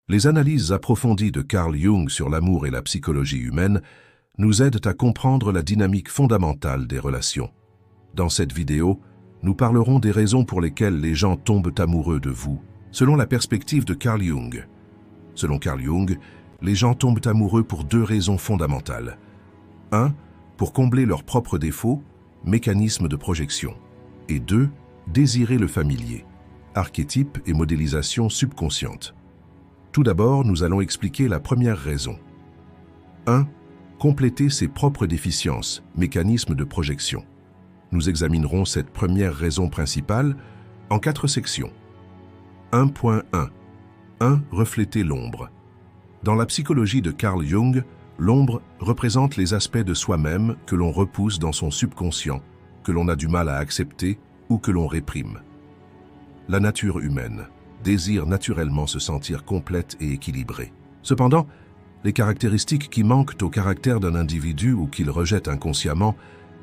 Les analyses approfondies de Carl Jung sur l'amour et la psychologie humaine nous aident à comprendre la dynamique fondamentale des relations. Dans cette vidéo, nous parlerons des raisons pour lesquelles les gens tombent amoureux de vous, selon la perspective de Carl Jung. Selon Carl Jung, les gens tombent amoureux pour deux raisons fondamentales. 1. Pour combler leurs propres défauts, mécanisme de projection. Et 2. Désirer le familier, archétype et modélisation subconsciente. Tout d'abord, nous allons expliquer la première raison. 1. Compléter ses propres déficiences, mécanisme de projection. Nous examinerons cette première raison principale en 4 sections. 1.1. 1. Refléter l'ombre. Dans la psychologie de Carl Jung, l'ombre représente les aspects de soi-même que l'on repousse dans son subconscient, que l'on a du mal à accepter ou que l'on réprime. La nature humaine désire naturellement se sentir complète et équilibrée. Cependant, les caractéristiques qui manquent au caractère d'un individu ou qu'il rejette inconsciemment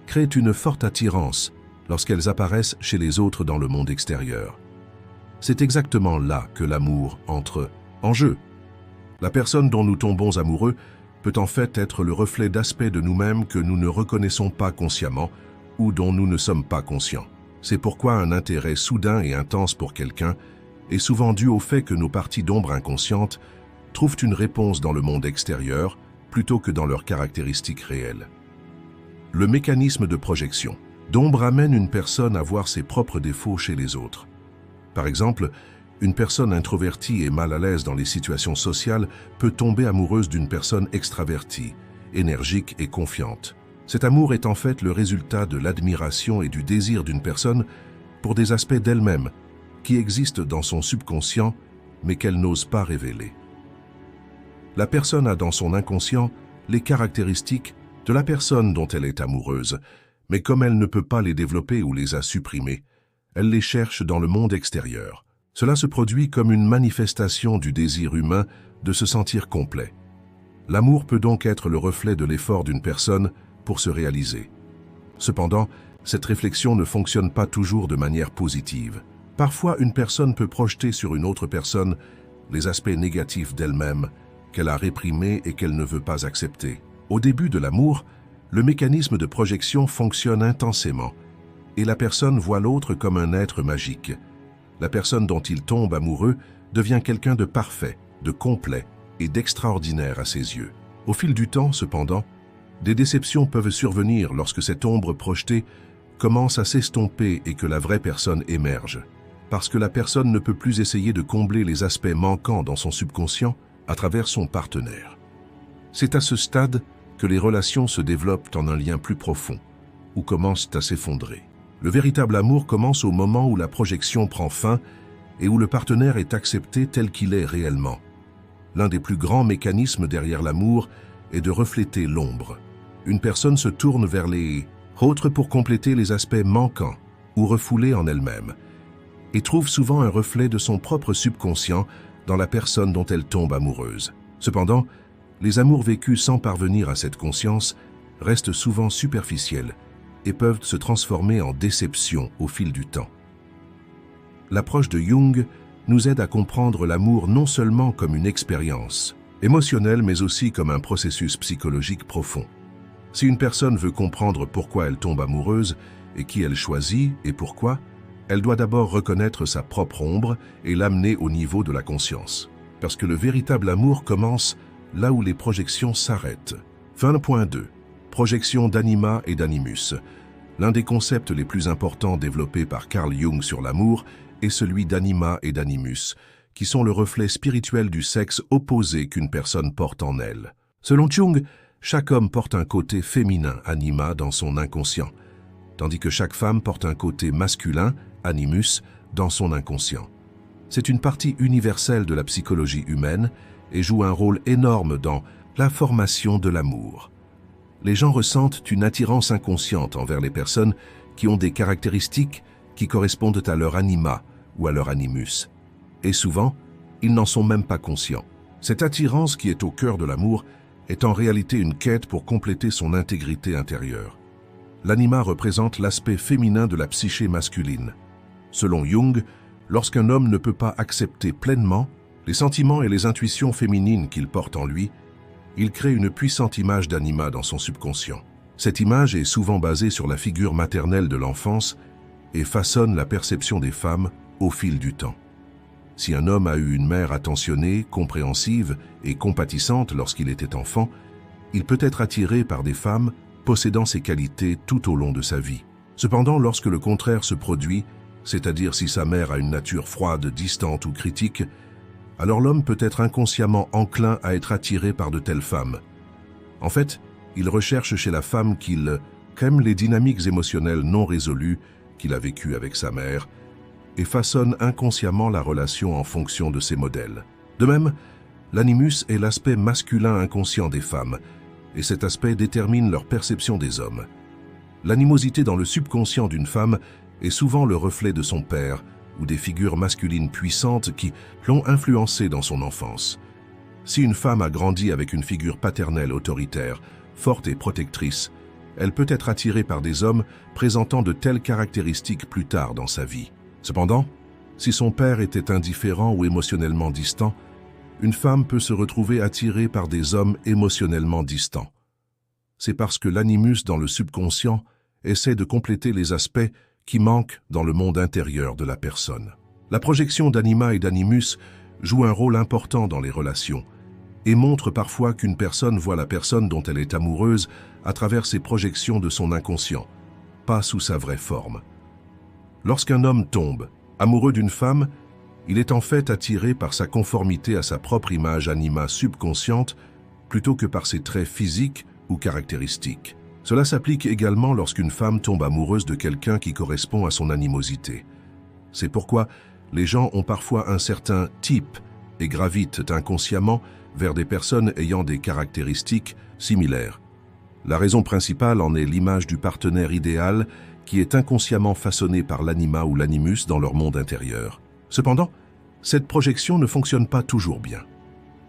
créent une forte attirance lorsqu'elles apparaissent chez les autres dans le monde extérieur. C'est exactement là que l'amour entre en jeu. La personne dont nous tombons amoureux peut en fait être le reflet d'aspects de nous-mêmes que nous ne reconnaissons pas consciemment ou dont nous ne sommes pas conscients. C'est pourquoi un intérêt soudain et intense pour quelqu'un est souvent dû au fait que nos parties d'ombre inconscientes trouvent une réponse dans le monde extérieur plutôt que dans leurs caractéristiques réelles. Le mécanisme de projection d'ombre amène une personne à voir ses propres défauts chez les autres. Par exemple, une personne introvertie et mal à l'aise dans les situations sociales peut tomber amoureuse d'une personne extravertie, énergique et confiante. Cet amour est en fait le résultat de l'admiration et du désir d'une personne pour des aspects d'elle-même qui existent dans son subconscient mais qu'elle n'ose pas révéler. La personne a dans son inconscient les caractéristiques de la personne dont elle est amoureuse, mais comme elle ne peut pas les développer ou les a supprimées, elle les cherche dans le monde extérieur. Cela se produit comme une manifestation du désir humain de se sentir complet. L'amour peut donc être le reflet de l'effort d'une personne pour se réaliser. Cependant, cette réflexion ne fonctionne pas toujours de manière positive. Parfois, une personne peut projeter sur une autre personne les aspects négatifs d'elle-même qu'elle a réprimés et qu'elle ne veut pas accepter. Au début de l'amour, le mécanisme de projection fonctionne intensément et la personne voit l'autre comme un être magique. La personne dont il tombe amoureux devient quelqu'un de parfait, de complet et d'extraordinaire à ses yeux. Au fil du temps, cependant, des déceptions peuvent survenir lorsque cette ombre projetée commence à s'estomper et que la vraie personne émerge. Parce que la personne ne peut plus essayer de combler les aspects manquants dans son subconscient à travers son partenaire. C'est à ce stade que les relations se développent en un lien plus profond, ou commencent à s'effondrer. Le véritable amour commence au moment où la projection prend fin et où le partenaire est accepté tel qu'il est réellement. L'un des plus grands mécanismes derrière l'amour est de refléter l'ombre. Une personne se tourne vers les autres pour compléter les aspects manquants ou refoulés en elle-même, et trouve souvent un reflet de son propre subconscient dans la personne dont elle tombe amoureuse. Cependant, les amours vécus sans parvenir à cette conscience restent souvent superficiels et peuvent se transformer en déception au fil du temps. L'approche de Jung nous aide à comprendre l'amour non seulement comme une expérience émotionnelle, mais aussi comme un processus psychologique profond. Si une personne veut comprendre pourquoi elle tombe amoureuse et qui elle choisit et pourquoi, elle doit d'abord reconnaître sa propre ombre et l'amener au niveau de la conscience. Parce que le véritable amour commence là où les projections s'arrêtent. Fin point 2. Projection d'anima et d'animus. L'un des concepts les plus importants développés par Carl Jung sur l'amour est celui d'anima et d'animus, qui sont le reflet spirituel du sexe opposé qu'une personne porte en elle. Selon Jung, chaque homme porte un côté féminin, anima, dans son inconscient, tandis que chaque femme porte un côté masculin, animus, dans son inconscient. C'est une partie universelle de la psychologie humaine et joue un rôle énorme dans la formation de l'amour. Les gens ressentent une attirance inconsciente envers les personnes qui ont des caractéristiques qui correspondent à leur anima ou à leur animus. Et souvent, ils n'en sont même pas conscients. Cette attirance qui est au cœur de l'amour est en réalité une quête pour compléter son intégrité intérieure. L'anima représente l'aspect féminin de la psyché masculine. Selon Jung, lorsqu'un homme ne peut pas accepter pleinement Les sentiments et les intuitions féminines qu'il porte en lui, il crée une puissante image d'Anima dans son subconscient. Cette image est souvent basée sur la figure maternelle de l'enfance et façonne la perception des femmes au fil du temps. Si un homme a eu une mère attentionnée, compréhensive et compatissante lorsqu'il était enfant, il peut être attiré par des femmes possédant ces qualités tout au long de sa vie. Cependant, lorsque le contraire se produit, c'est-à-dire si sa mère a une nature froide, distante ou critique, alors l'homme peut être inconsciemment enclin à être attiré par de telles femmes. En fait, il recherche chez la femme qu'il aime les dynamiques émotionnelles non résolues qu'il a vécues avec sa mère et façonne inconsciemment la relation en fonction de ces modèles. De même, l'animus est l'aspect masculin inconscient des femmes, et cet aspect détermine leur perception des hommes. L'animosité dans le subconscient d'une femme est souvent le reflet de son père ou des figures masculines puissantes qui l'ont influencée dans son enfance. Si une femme a grandi avec une figure paternelle autoritaire, forte et protectrice, elle peut être attirée par des hommes présentant de telles caractéristiques plus tard dans sa vie. Cependant, si son père était indifférent ou émotionnellement distant, une femme peut se retrouver attirée par des hommes émotionnellement distants. C'est parce que l'animus dans le subconscient essaie de compléter les aspects qui manquent dans le monde intérieur de la personne. La projection d'anima et d'animus joue un rôle important dans les relations et montre parfois qu'une personne voit la personne dont elle est amoureuse à travers ses projections de son inconscient, pas sous sa vraie forme. Lorsqu'un homme tombe amoureux d'une femme, il est en fait attiré par sa conformité à sa propre image anima subconsciente plutôt que par ses traits physiques ou caractéristiques. Cela s'applique également lorsqu'une femme tombe amoureuse de quelqu'un qui correspond à son animosité. C'est pourquoi les gens ont parfois un certain type et gravitent inconsciemment vers des personnes ayant des caractéristiques similaires. La raison principale en est l'image du partenaire idéal qui est inconsciemment façonné par l'anima ou l'animus dans leur monde intérieur. Cependant, cette projection ne fonctionne pas toujours bien.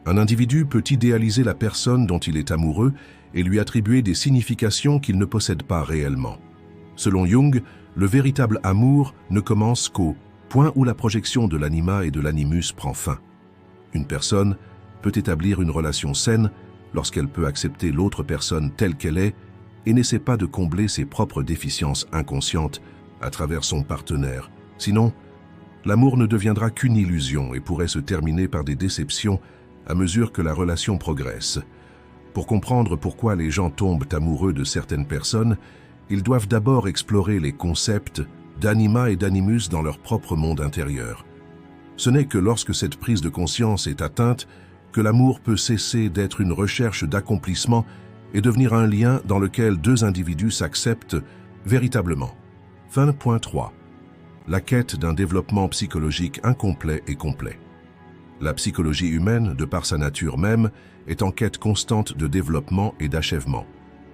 Un individu peut idéaliser la personne dont il est amoureux et lui attribuer des significations qu'il ne possède pas réellement. Selon Jung, le véritable amour ne commence qu'au point où la projection de l'anima et de l'animus prend fin. Une personne peut établir une relation saine lorsqu'elle peut accepter l'autre personne telle qu'elle est et n'essaie pas de combler ses propres déficiences inconscientes à travers son partenaire. Sinon, l'amour ne deviendra qu'une illusion et pourrait se terminer par des déceptions à mesure que la relation progresse. Pour comprendre pourquoi les gens tombent amoureux de certaines personnes, ils doivent d'abord explorer les concepts d'anima et d'animus dans leur propre monde intérieur. Ce n'est que lorsque cette prise de conscience est atteinte que l'amour peut cesser d'être une recherche d'accomplissement et devenir un lien dans lequel deux individus s'acceptent véritablement. Fin point 3. La quête d'un développement psychologique incomplet et complet. La psychologie humaine, de par sa nature même, est en quête constante de développement et d'achèvement.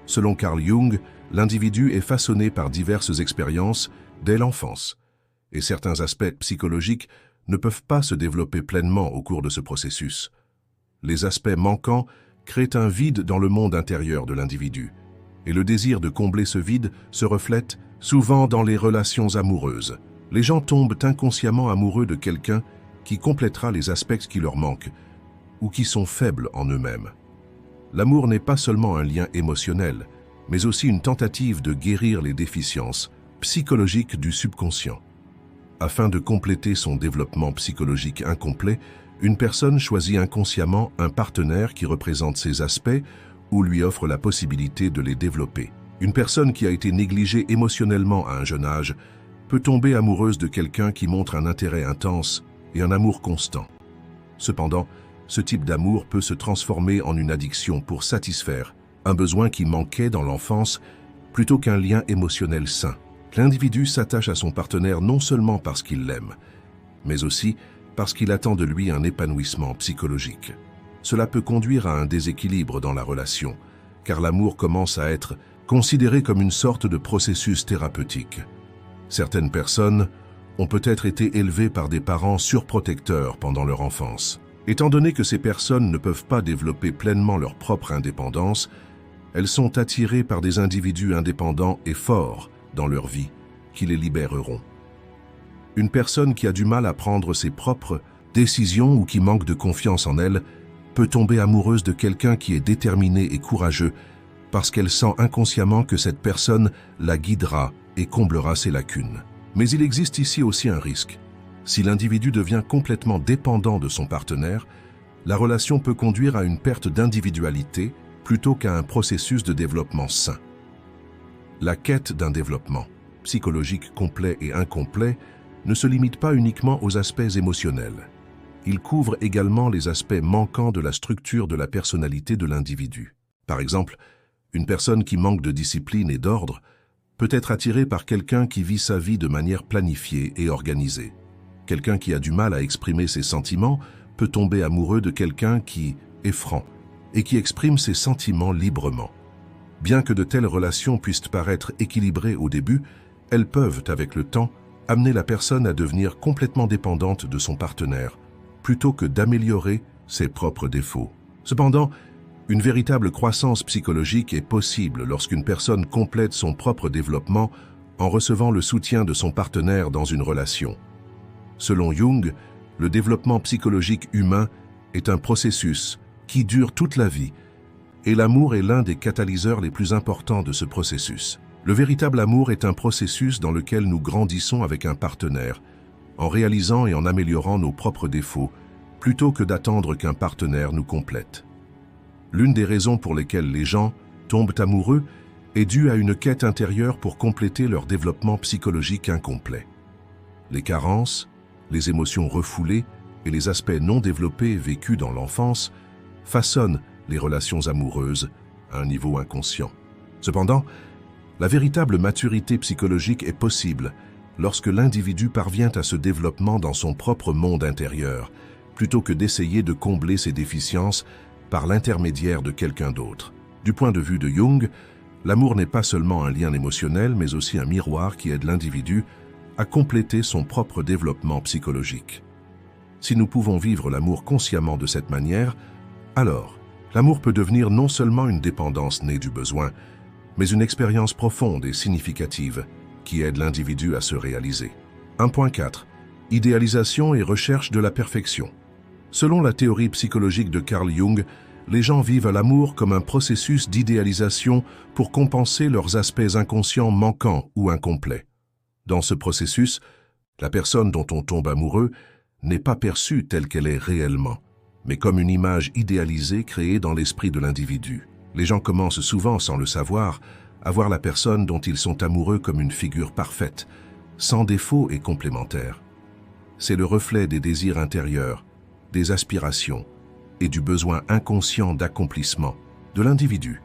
Selon Carl Jung, l'individu est façonné par diverses expériences dès l'enfance, et certains aspects psychologiques ne peuvent pas se développer pleinement au cours de ce processus. Les aspects manquants créent un vide dans le monde intérieur de l'individu, et le désir de combler ce vide se reflète souvent dans les relations amoureuses. Les gens tombent inconsciemment amoureux de quelqu'un qui complétera les aspects qui leur manquent ou qui sont faibles en eux-mêmes. L'amour n'est pas seulement un lien émotionnel, mais aussi une tentative de guérir les déficiences psychologiques du subconscient. Afin de compléter son développement psychologique incomplet, une personne choisit inconsciemment un partenaire qui représente ces aspects ou lui offre la possibilité de les développer. Une personne qui a été négligée émotionnellement à un jeune âge peut tomber amoureuse de quelqu'un qui montre un intérêt intense et un amour constant. Cependant, ce type d'amour peut se transformer en une addiction pour satisfaire un besoin qui manquait dans l'enfance plutôt qu'un lien émotionnel sain. L'individu s'attache à son partenaire non seulement parce qu'il l'aime, mais aussi parce qu'il attend de lui un épanouissement psychologique. Cela peut conduire à un déséquilibre dans la relation, car l'amour commence à être considéré comme une sorte de processus thérapeutique. Certaines personnes ont peut-être été élevées par des parents surprotecteurs pendant leur enfance. Étant donné que ces personnes ne peuvent pas développer pleinement leur propre indépendance, elles sont attirées par des individus indépendants et forts dans leur vie, qui les libéreront. Une personne qui a du mal à prendre ses propres décision ou qui manque de confiance en elle, peut tomber amoureuse de quelqu'un qui est déterminé et courageux parce qu'elle sent inconsciemment que cette personne la guidera et comblera ses lacunes. Mais il existe ici aussi un risque. Si l'individu devient complètement dépendant de son partenaire, la relation peut conduire à une perte d'individualité plutôt qu'à un processus de développement sain. La quête d'un développement psychologique complet et incomplet ne se limite pas uniquement aux aspects émotionnels. Il couvre également les aspects manquants de la structure de la personnalité de l'individu. Par exemple, une personne qui manque de discipline et d'ordre peut être attirée par quelqu'un qui vit sa vie de manière planifiée et organisée. Quelqu'un qui a du mal à exprimer ses sentiments peut tomber amoureux de quelqu'un qui est franc et qui exprime ses sentiments librement. Bien que de telles relations puissent paraître équilibrées au début, elles peuvent, avec le temps, amener la personne à devenir complètement dépendante de son partenaire, plutôt que d'améliorer ses propres défauts. Cependant, une véritable croissance psychologique est possible lorsqu'une personne complète son propre développement en recevant le soutien de son partenaire dans une relation. Selon Jung, le développement psychologique humain est un processus qui dure toute la vie, et l'amour est l'un des catalyseurs les plus importants de ce processus. Le véritable amour est un processus dans lequel nous grandissons avec un partenaire, en réalisant et en améliorant nos propres défauts, plutôt que d'attendre qu'un partenaire nous complète. L'une des raisons pour lesquelles les gens tombent amoureux est due à une quête intérieure pour compléter leur développement psychologique incomplet. Les carences, les émotions refoulées et les aspects non développés vécus dans l'enfance façonnent les relations amoureuses à un niveau inconscient. Cependant, la véritable maturité psychologique est possible lorsque l'individu parvient à ce développement dans son propre monde intérieur, plutôt que d'essayer de combler ses déficiences par l'intermédiaire de quelqu'un d'autre. Du point de vue de Jung, l'amour n'est pas seulement un lien émotionnel, mais aussi un miroir qui aide l'individu à compléter son propre développement psychologique. Si nous pouvons vivre l'amour consciemment de cette manière, alors l'amour peut devenir non seulement une dépendance née du besoin, mais une expérience profonde et significative qui aide l'individu à se réaliser. 1.4. Idéalisation et recherche de la perfection. Selon la théorie psychologique de Carl Jung, les gens vivent l'amour comme un processus d'idéalisation pour compenser leurs aspects inconscients manquants ou incomplets. Dans ce processus, la personne dont on tombe amoureux n'est pas perçue telle qu'elle est réellement, mais comme une image idéalisée créée dans l'esprit de l'individu. Les gens commencent souvent, sans le savoir, à voir la personne dont ils sont amoureux comme une figure parfaite, sans défaut et complémentaire. C'est le reflet des désirs intérieurs, des aspirations et du besoin inconscient d'accomplissement de l'individu.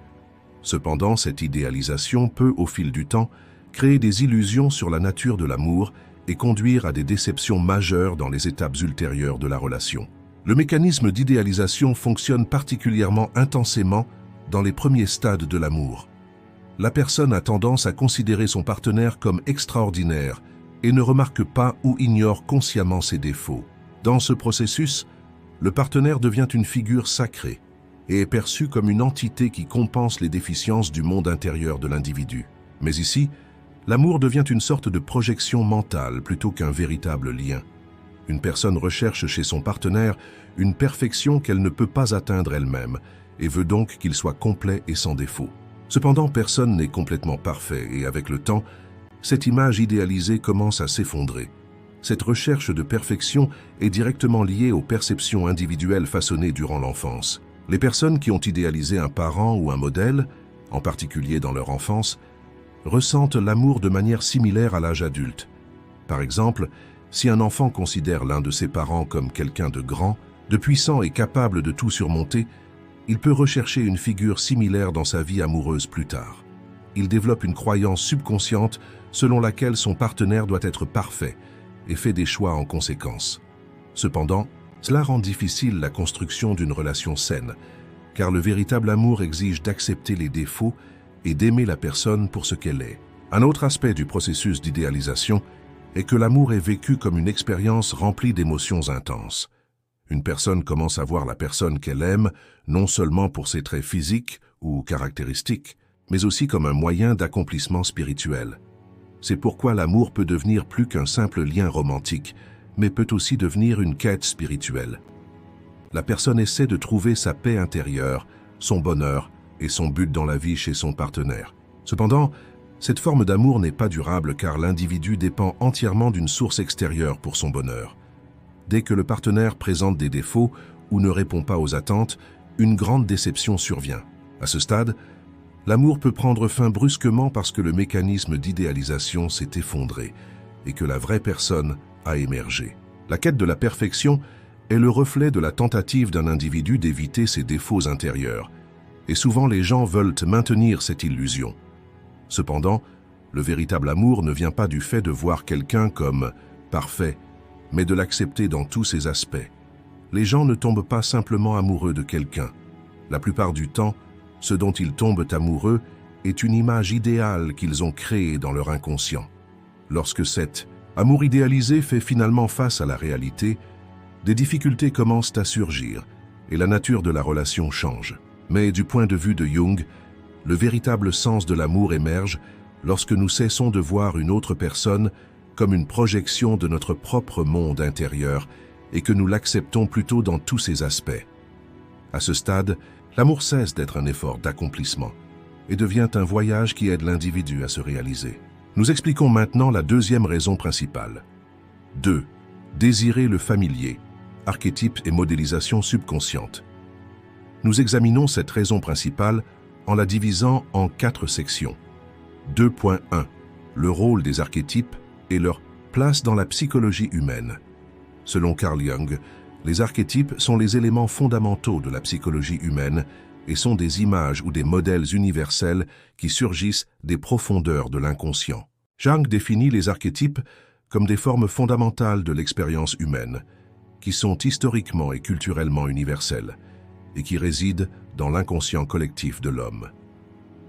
Cependant, cette idéalisation peut, au fil du temps, créer des illusions sur la nature de l'amour et conduire à des déceptions majeures dans les étapes ultérieures de la relation. Le mécanisme d'idéalisation fonctionne particulièrement intensément dans les premiers stades de l'amour. La personne a tendance à considérer son partenaire comme extraordinaire et ne remarque pas ou ignore consciemment ses défauts. Dans ce processus, le partenaire devient une figure sacrée et est perçu comme une entité qui compense les déficiences du monde intérieur de l'individu. Mais ici, l'amour devient une sorte de projection mentale plutôt qu'un véritable lien. Une personne recherche chez son partenaire une perfection qu'elle ne peut pas atteindre elle-même et veut donc qu'il soit complet et sans défaut. Cependant, personne n'est complètement parfait et avec le temps, cette image idéalisée commence à s'effondrer. Cette recherche de perfection est directement liée aux perceptions individuelles façonnées durant l'enfance. Les personnes qui ont idéalisé un parent ou un modèle, en particulier dans leur enfance, ressentent l'amour de manière similaire à l'âge adulte. Par exemple, si un enfant considère l'un de ses parents comme quelqu'un de grand, de puissant et capable de tout surmonter, il peut rechercher une figure similaire dans sa vie amoureuse plus tard. Il développe une croyance subconsciente selon laquelle son partenaire doit être parfait et fait des choix en conséquence. Cependant, cela rend difficile la construction d'une relation saine, car le véritable amour exige d'accepter les défauts et d'aimer la personne pour ce qu'elle est. Un autre aspect du processus d'idéalisation est que l'amour est vécu comme une expérience remplie d'émotions intenses. Une personne commence à voir la personne qu'elle aime non seulement pour ses traits physiques ou caractéristiques, mais aussi comme un moyen d'accomplissement spirituel. C'est pourquoi l'amour peut devenir plus qu'un simple lien romantique, mais peut aussi devenir une quête spirituelle. La personne essaie de trouver sa paix intérieure, son bonheur et son but dans la vie chez son partenaire. Cependant, cette forme d'amour n'est pas durable car l'individu dépend entièrement d'une source extérieure pour son bonheur. Dès que le partenaire présente des défauts ou ne répond pas aux attentes, une grande déception survient. À ce stade, l'amour peut prendre fin brusquement parce que le mécanisme d'idéalisation s'est effondré et que la vraie personne a émergé. La quête de la perfection est le reflet de la tentative d'un individu d'éviter ses défauts intérieurs, et souvent les gens veulent maintenir cette illusion. Cependant, le véritable amour ne vient pas du fait de voir quelqu'un comme parfait, mais de l'accepter dans tous ses aspects. Les gens ne tombent pas simplement amoureux de quelqu'un. La plupart du temps, ce dont ils tombent amoureux est une image idéale qu'ils ont créée dans leur inconscient. Lorsque cet amour idéalisé fait finalement face à la réalité, des difficultés commencent à surgir et la nature de la relation change. Mais du point de vue de Jung, le véritable sens de l'amour émerge lorsque nous cessons de voir une autre personne comme une projection de notre propre monde intérieur et que nous l'acceptons plutôt dans tous ses aspects. À ce stade, l'amour cesse d'être un effort d'accomplissement et devient un voyage qui aide l'individu à se réaliser. Nous expliquons maintenant la deuxième raison principale. 2. Désirer le familier, archétype et modélisation subconsciente. Nous examinons cette raison principale en la divisant en 4 sections. 2.1. Le rôle des archétypes et leur place dans la psychologie humaine. Selon Carl Jung, les archétypes sont les éléments fondamentaux de la psychologie humaine et sont des images ou des modèles universels qui surgissent des profondeurs de l'inconscient. Jung définit les archétypes comme des formes fondamentales de l'expérience humaine, qui sont historiquement et culturellement universelles, et qui résident dans l'inconscient collectif de l'homme.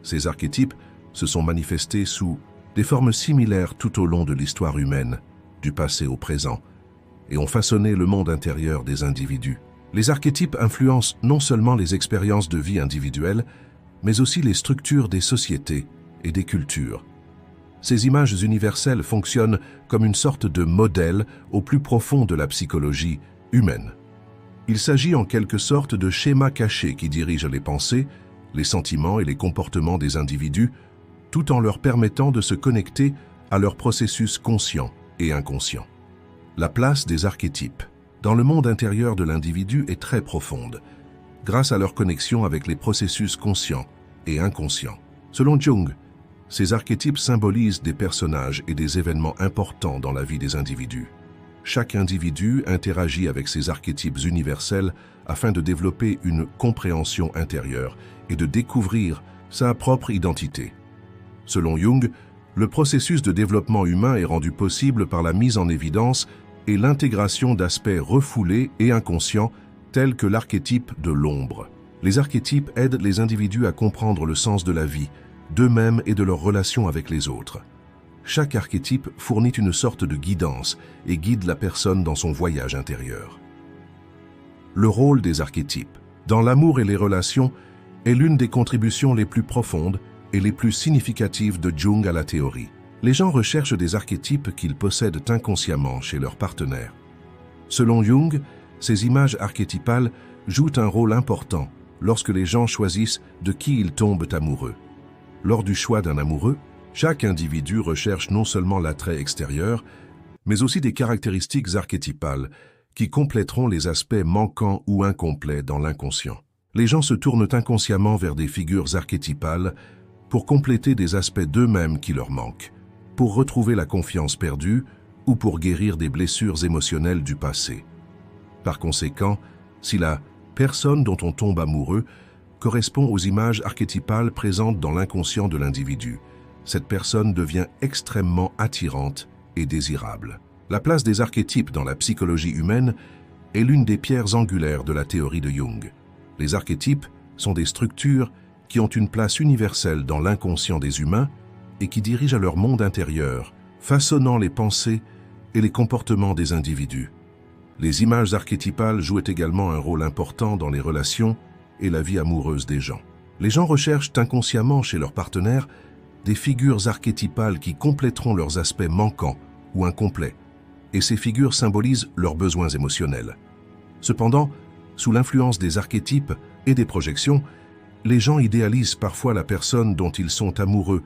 Ces archétypes se sont manifestés sous des formes similaires tout au long de l'histoire humaine, du passé au présent, et ont façonné le monde intérieur des individus. Les archétypes influencent non seulement les expériences de vie individuelles, mais aussi les structures des sociétés et des cultures. Ces images universelles fonctionnent comme une sorte de modèle au plus profond de la psychologie humaine. Il s'agit en quelque sorte de schémas cachés qui dirigent les pensées, les sentiments et les comportements des individus, tout en leur permettant de se connecter à leurs processus conscients et inconscients. La place des archétypes dans le monde intérieur de l'individu est très profonde, grâce à leur connexion avec les processus conscients et inconscients. Selon Jung, ces archétypes symbolisent des personnages et des événements importants dans la vie des individus. Chaque individu interagit avec ces archétypes universels afin de développer une compréhension intérieure et de découvrir sa propre identité. Selon Jung, le processus de développement humain est rendu possible par la mise en évidence et l'intégration d'aspects refoulés et inconscients tels que l'archétype de l'ombre. Les archétypes aident les individus à comprendre le sens de la vie, d'eux-mêmes et de leurs relations avec les autres. Chaque archétype fournit une sorte de guidance et guide la personne dans son voyage intérieur. Le rôle des archétypes dans l'amour et les relations est l'une des contributions les plus profondes et les plus significatives de Jung à la théorie. Les gens recherchent des archétypes qu'ils possèdent inconsciemment chez leur partenaire. Selon Jung, ces images archétypales jouent un rôle important lorsque les gens choisissent de qui ils tombent amoureux. Lors du choix d'un amoureux, chaque individu recherche non seulement l'attrait extérieur, mais aussi des caractéristiques archétypales qui compléteront les aspects manquants ou incomplets dans l'inconscient. Les gens se tournent inconsciemment vers des figures archétypales pour compléter des aspects d'eux-mêmes qui leur manquent, pour retrouver la confiance perdue ou pour guérir des blessures émotionnelles du passé. Par conséquent, si la personne dont on tombe amoureux correspond aux images archétypales présentes dans l'inconscient de l'individu, cette personne devient extrêmement attirante et désirable. La place des archétypes dans la psychologie humaine est l'une des pierres angulaires de la théorie de Jung. Les archétypes sont des structures qui ont une place universelle dans l'inconscient des humains et qui dirigent à leur monde intérieur, façonnant les pensées et les comportements des individus. Les images archétypales jouent également un rôle important dans les relations et la vie amoureuse des gens. Les gens recherchent inconsciemment chez leur partenaire des figures archétypales qui compléteront leurs aspects manquants ou incomplets, et ces figures symbolisent leurs besoins émotionnels. Cependant, sous l'influence des archétypes et des projections, les gens idéalisent parfois la personne dont ils sont amoureux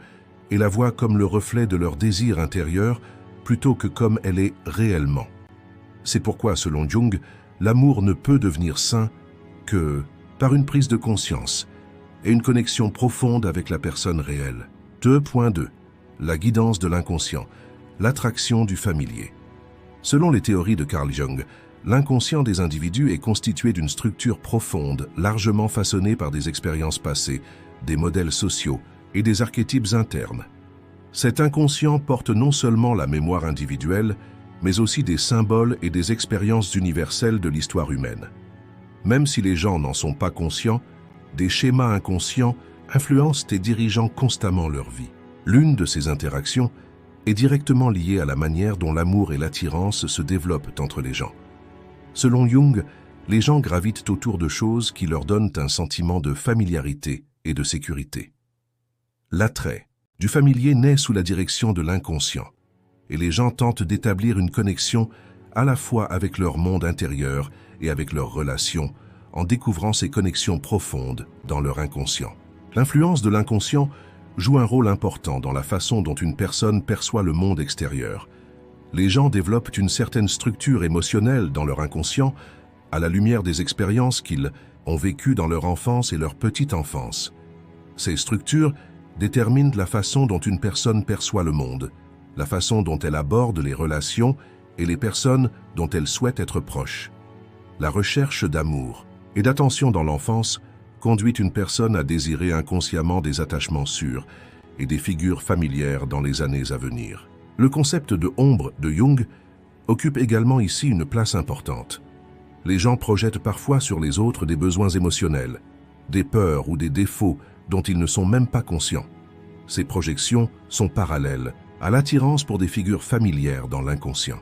et la voient comme le reflet de leur désir intérieur plutôt que comme elle est réellement. C'est pourquoi, selon Jung, l'amour ne peut devenir sain que par une prise de conscience et une connexion profonde avec la personne réelle. 2.2. La guidance de l'inconscient, l'attraction du familier. Selon les théories de Carl Jung, l'inconscient des individus est constitué d'une structure profonde, largement façonnée par des expériences passées, des modèles sociaux et des archétypes internes. Cet inconscient porte non seulement la mémoire individuelle, mais aussi des symboles et des expériences universelles de l'histoire humaine. Même si les gens n'en sont pas conscients, des schémas inconscients influencent et dirigent constamment leur vie. L'une de ces interactions est directement liée à la manière dont l'amour et l'attirance se développent entre les gens. Selon Jung, les gens gravitent autour de choses qui leur donnent un sentiment de familiarité et de sécurité. L'attrait du familier naît sous la direction de l'inconscient, et les gens tentent d'établir une connexion à la fois avec leur monde intérieur et avec leurs relations, en découvrant ces connexions profondes dans leur inconscient. L'influence de l'inconscient joue un rôle important dans la façon dont une personne perçoit le monde extérieur. Les gens développent une certaine structure émotionnelle dans leur inconscient à la lumière des expériences qu'ils ont vécues dans leur enfance et leur petite enfance. Ces structures déterminent la façon dont une personne perçoit le monde, la façon dont elle aborde les relations et les personnes dont elle souhaite être proche. La recherche d'amour et d'attention dans l'enfance conduit une personne à désirer inconsciemment des attachements sûrs et des figures familières dans les années à venir. Le concept de ombre de Jung occupe également ici une place importante. Les gens projettent parfois sur les autres des besoins émotionnels, des peurs ou des défauts dont ils ne sont même pas conscients. Ces projections sont parallèles à l'attirance pour des figures familières dans l'inconscient.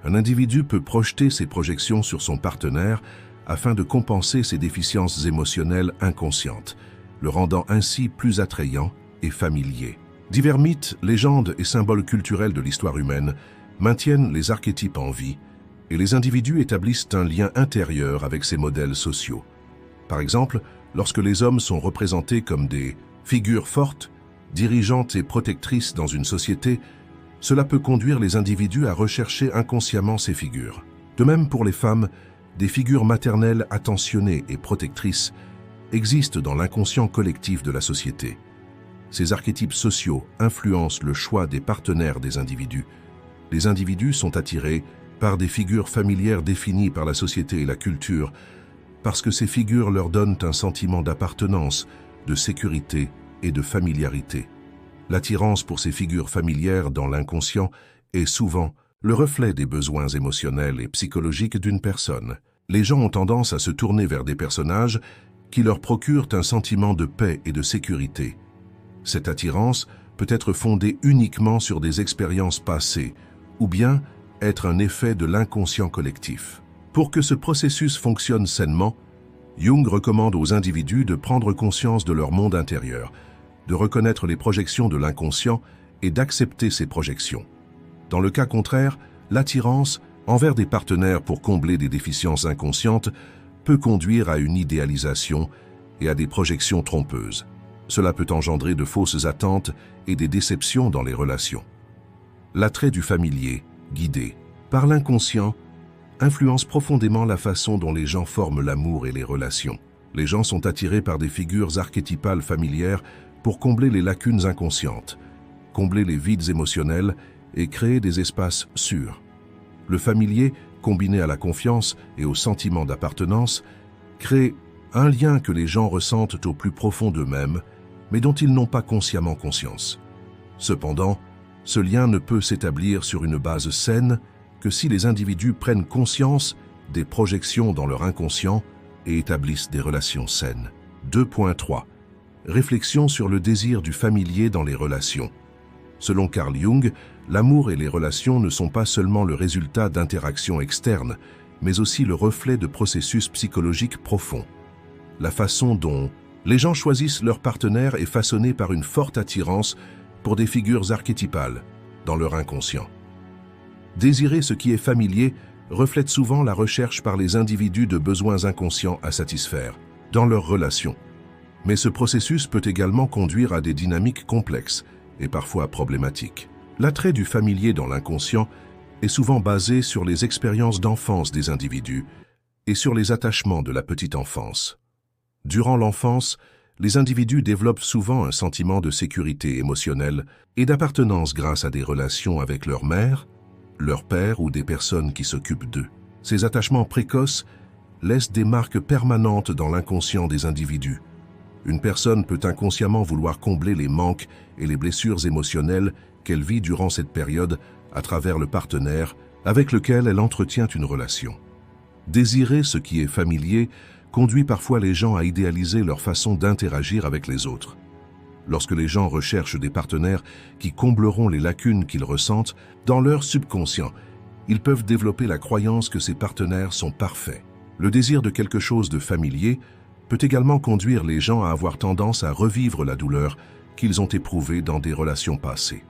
Un individu peut projeter ses projections sur son partenaire afin de compenser ses déficiences émotionnelles inconscientes, le rendant ainsi plus attrayant et familier. Divers mythes, légendes et symboles culturels de l'histoire humaine maintiennent les archétypes en vie et les individus établissent un lien intérieur avec ces modèles sociaux. Par exemple, lorsque les hommes sont représentés comme des figures fortes, dirigeantes et protectrices dans une société, cela peut conduire les individus à rechercher inconsciemment ces figures. De même pour les femmes, des figures maternelles attentionnées et protectrices existent dans l'inconscient collectif de la société. Ces archétypes sociaux influencent le choix des partenaires des individus. Les individus sont attirés par des figures familières définies par la société et la culture, parce que ces figures leur donnent un sentiment d'appartenance, de sécurité et de familiarité. L'attirance pour ces figures familières dans l'inconscient est souvent le reflet des besoins émotionnels et psychologiques d'une personne. Les gens ont tendance à se tourner vers des personnages qui leur procurent un sentiment de paix et de sécurité. Cette attirance peut être fondée uniquement sur des expériences passées ou bien être un effet de l'inconscient collectif. Pour que ce processus fonctionne sainement, Jung recommande aux individus de prendre conscience de leur monde intérieur, de reconnaître les projections de l'inconscient et d'accepter ces projections. Dans le cas contraire, l'attirance envers des partenaires pour combler des déficiences inconscientes peut conduire à une idéalisation et à des projections trompeuses. Cela peut engendrer de fausses attentes et des déceptions dans les relations. L'attrait du familier, guidé par l'inconscient, influence profondément la façon dont les gens forment l'amour et les relations. Les gens sont attirés par des figures archétypales familières pour combler les lacunes inconscientes, combler les vides émotionnels et créer des espaces sûrs. Le familier, combiné à la confiance et au sentiment d'appartenance, crée un lien que les gens ressentent au plus profond d'eux-mêmes, mais dont ils n'ont pas consciemment conscience. Cependant, ce lien ne peut s'établir sur une base saine que si les individus prennent conscience des projections dans leur inconscient et établissent des relations saines. 2.3. Réflexion sur le désir du familier dans les relations. Selon Carl Jung, l'amour et les relations ne sont pas seulement le résultat d'interactions externes, mais aussi le reflet de processus psychologiques profonds. La façon dont les gens choisissent leur partenaire est façonnée par une forte attirance pour des figures archétypales dans leur inconscient. Désirer ce qui est familier reflète souvent la recherche par les individus de besoins inconscients à satisfaire dans leurs relations. Mais ce processus peut également conduire à des dynamiques complexes et parfois problématiques. L'attrait du familier dans l'inconscient est souvent basé sur les expériences d'enfance des individus et sur les attachements de la petite enfance. Durant l'enfance, les individus développent souvent un sentiment de sécurité émotionnelle et d'appartenance grâce à des relations avec leur mère, leur père ou des personnes qui s'occupent d'eux. Ces attachements précoces laissent des marques permanentes dans l'inconscient des individus. Une personne peut inconsciemment vouloir combler les manques et les blessures émotionnelles qu'elle vit durant cette période à travers le partenaire avec lequel elle entretient une relation. Désirer ce qui est familier conduit parfois les gens à idéaliser leur façon d'interagir avec les autres. Lorsque les gens recherchent des partenaires qui combleront les lacunes qu'ils ressentent, dans leur subconscient, ils peuvent développer la croyance que ces partenaires sont parfaits. Le désir de quelque chose de familier peut également conduire les gens à avoir tendance à revivre la douleur qu'ils ont éprouvée dans des relations passées.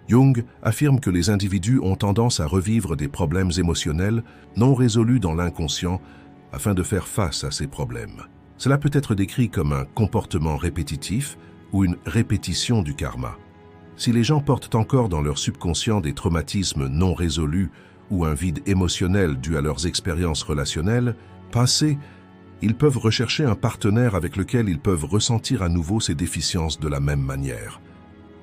Jung affirme que les individus ont tendance à revivre des problèmes émotionnels non résolus dans l'inconscient afin de faire face à ces problèmes. Cela peut être décrit comme un comportement répétitif ou une répétition du karma. Si les gens portent encore dans leur subconscient des traumatismes non résolus ou un vide émotionnel dû à leurs expériences relationnelles passées, ils peuvent rechercher un partenaire avec lequel ils peuvent ressentir à nouveau ces déficiences de la même manière.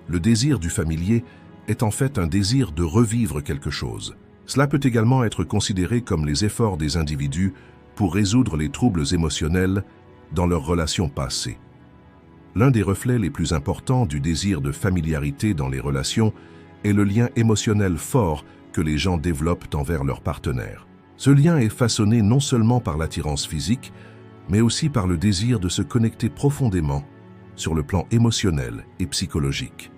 Le désir du familier est en fait un désir de revivre quelque chose. Cela peut également être considéré comme les efforts des individus pour résoudre les troubles émotionnels dans leurs relations passées. L'un des reflets les plus importants du désir de familiarité dans les relations est le lien émotionnel fort que les gens développent envers leur partenaire. Ce lien est façonné non seulement par l'attirance physique, mais aussi par le désir de se connecter profondément sur le plan émotionnel et psychologique.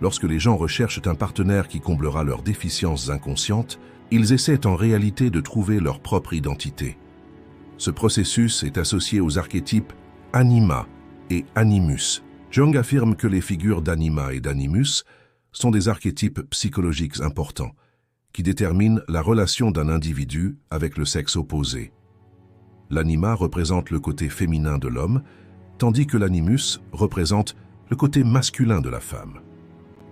Lorsque les gens recherchent un partenaire qui comblera leurs déficiences inconscientes, ils essaient en réalité de trouver leur propre identité. Ce processus est associé aux archétypes anima et animus. Jung affirme que les figures d'anima et d'animus sont des archétypes psychologiques importants qui déterminent la relation d'un individu avec le sexe opposé. L'anima représente le côté féminin de l'homme, tandis que l'animus représente le côté masculin de la femme.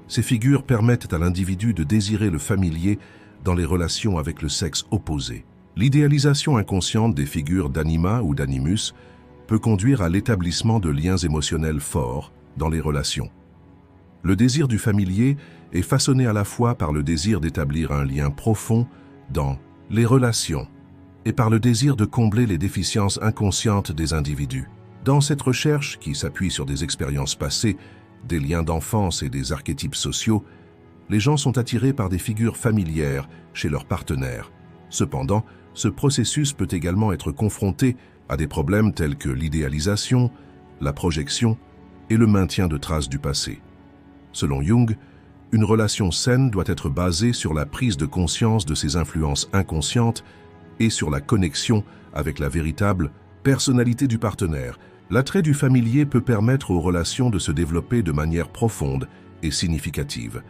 Ces figures permettent à l'individu de désirer le familier dans les relations avec le sexe opposé. L'idéalisation inconsciente des figures d'anima ou d'animus peut conduire à l'établissement de liens émotionnels forts dans les relations. Le désir du familier est façonné à la fois par le désir d'établir un lien profond dans les relations et par le désir de combler les déficiences inconscientes des individus. Dans cette recherche, qui s'appuie sur des expériences passées, des liens d'enfance et des archétypes sociaux, les gens sont attirés par des figures familières chez leurs partenaires. Cependant, ce processus peut également être confronté à des problèmes tels que l'idéalisation, la projection et le maintien de traces du passé. Selon Jung, une relation saine doit être basée sur la prise de conscience de ses influences inconscientes et sur la connexion avec la véritable personnalité du partenaire. L'attrait du familier peut permettre aux relations de se développer de manière profonde et significative.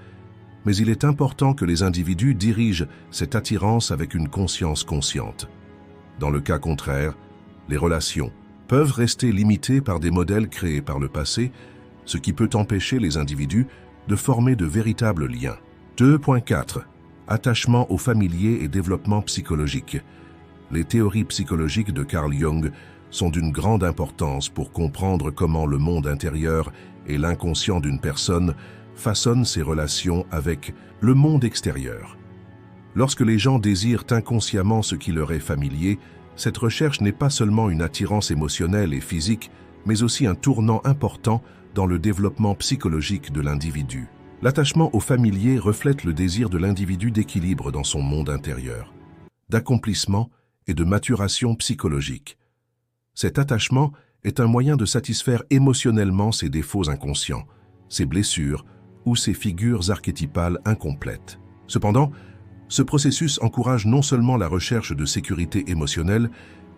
Mais il est important que les individus dirigent cette attirance avec une conscience consciente. Dans le cas contraire, les relations peuvent rester limitées par des modèles créés par le passé, ce qui peut empêcher les individus de former de véritables liens. 2.4. Attachement au familier et développement psychologique. Les théories psychologiques de Carl Jung sont d'une grande importance pour comprendre comment le monde intérieur et l'inconscient d'une personne façonnent ses relations avec le monde extérieur. Lorsque les gens désirent inconsciemment ce qui leur est familier, cette recherche n'est pas seulement une attirance émotionnelle et physique, mais aussi un tournant important dans le développement psychologique de l'individu. L'attachement au familier reflète le désir de l'individu d'équilibre dans son monde intérieur, d'accomplissement et de maturation psychologique. Cet attachement est un moyen de satisfaire émotionnellement ses défauts inconscients, ses blessures ou ses figures archétypales incomplètes. Cependant, ce processus encourage non seulement la recherche de sécurité émotionnelle,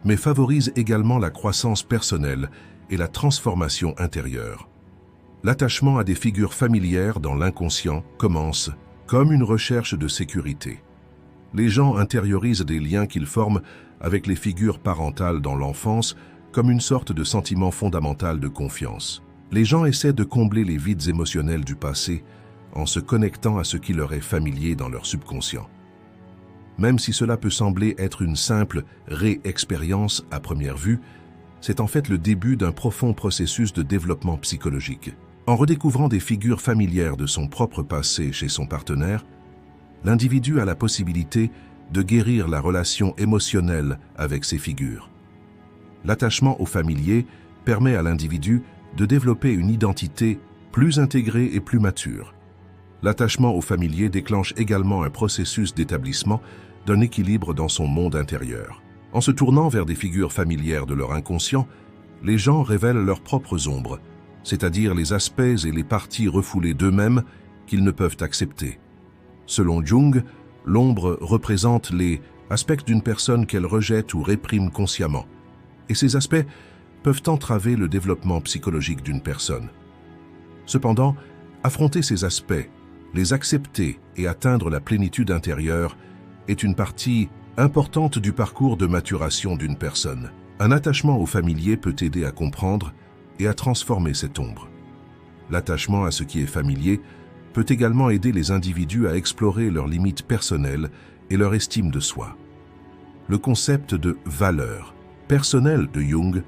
mais favorise également la croissance personnelle et la transformation intérieure. L'attachement à des figures familières dans l'inconscient commence comme une recherche de sécurité. Les gens intériorisent des liens qu'ils forment avec les figures parentales dans l'enfance comme une sorte de sentiment fondamental de confiance. Les gens essaient de combler les vides émotionnels du passé en se connectant à ce qui leur est familier dans leur subconscient. Même si cela peut sembler être une simple réexpérience à première vue, c'est en fait le début d'un profond processus de développement psychologique. En redécouvrant des figures familières de son propre passé chez son partenaire, l'individu a la possibilité de guérir la relation émotionnelle avec ces figures. L'attachement au familier permet à l'individu de développer une identité plus intégrée et plus mature. L'attachement au familier déclenche également un processus d'établissement d'un équilibre dans son monde intérieur. En se tournant vers des figures familières de leur inconscient, les gens révèlent leurs propres ombres, c'est-à-dire les aspects et les parties refoulées d'eux-mêmes qu'ils ne peuvent accepter. Selon Jung, l'ombre représente les aspects d'une personne qu'elle rejette ou réprime consciemment, et ces aspects peuvent entraver le développement psychologique d'une personne. Cependant, affronter ces aspects, les accepter et atteindre la plénitude intérieure est une partie importante du parcours de maturation d'une personne. Un attachement au familier peut aider à comprendre et à transformer cette ombre. L'attachement à ce qui est familier peut également aider les individus à explorer leurs limites personnelles et leur estime de soi. Le concept de valeur personnelle de Jung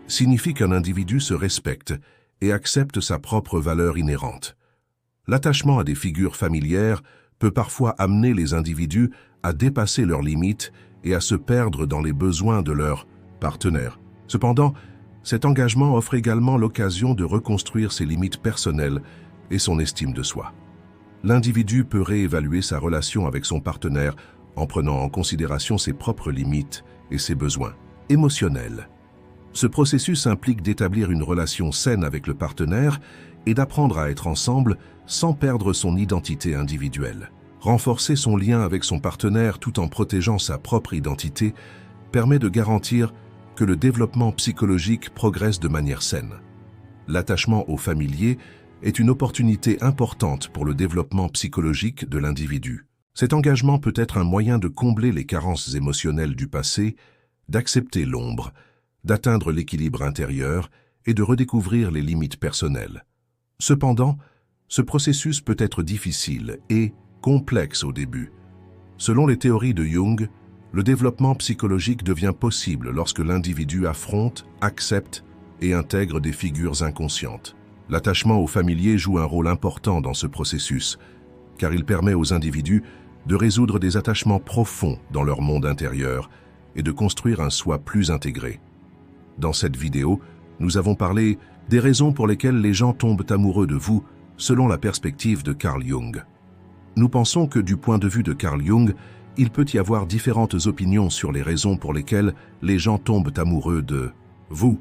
signifie qu'un individu se respecte et accepte sa propre valeur inhérente. L'attachement à des figures familières peut parfois amener les individus à dépasser leurs limites et à se perdre dans les besoins de leur partenaire. Cependant, cet engagement offre également l'occasion de reconstruire ses limites personnelles et son estime de soi. L'individu peut réévaluer sa relation avec son partenaire en prenant en considération ses propres limites et ses besoins émotionnels. Ce processus implique d'établir une relation saine avec le partenaire et d'apprendre à être ensemble sans perdre son identité individuelle. Renforcer son lien avec son partenaire tout en protégeant sa propre identité permet de garantir que le développement psychologique progresse de manière saine. L'attachement au familier est une opportunité importante pour le développement psychologique de l'individu. Cet engagement peut être un moyen de combler les carences émotionnelles du passé, d'accepter l'ombre, d'atteindre l'équilibre intérieur et de redécouvrir les limites personnelles. Cependant, ce processus peut être difficile et complexe au début. Selon les théories de Jung, le développement psychologique devient possible lorsque l'individu affronte, accepte et intègre des figures inconscientes. L'attachement au familier joue un rôle important dans ce processus, car il permet aux individus de résoudre des attachements profonds dans leur monde intérieur et de construire un soi plus intégré. Dans cette vidéo, nous avons parlé des raisons pour lesquelles les gens tombent amoureux de vous selon la perspective de Carl Jung. Nous pensons que du point de vue de Carl Jung, il peut y avoir différentes opinions sur les raisons pour lesquelles les gens tombent amoureux de vous.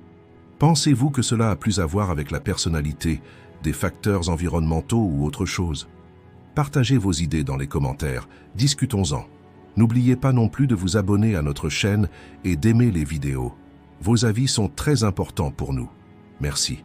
Pensez-vous que cela a plus à voir avec la personnalité, des facteurs environnementaux ou autre chose? Partagez vos idées dans les commentaires, discutons-en. N'oubliez pas non plus de vous abonner à notre chaîne et d'aimer les vidéos. Vos avis sont très importants pour nous. Merci.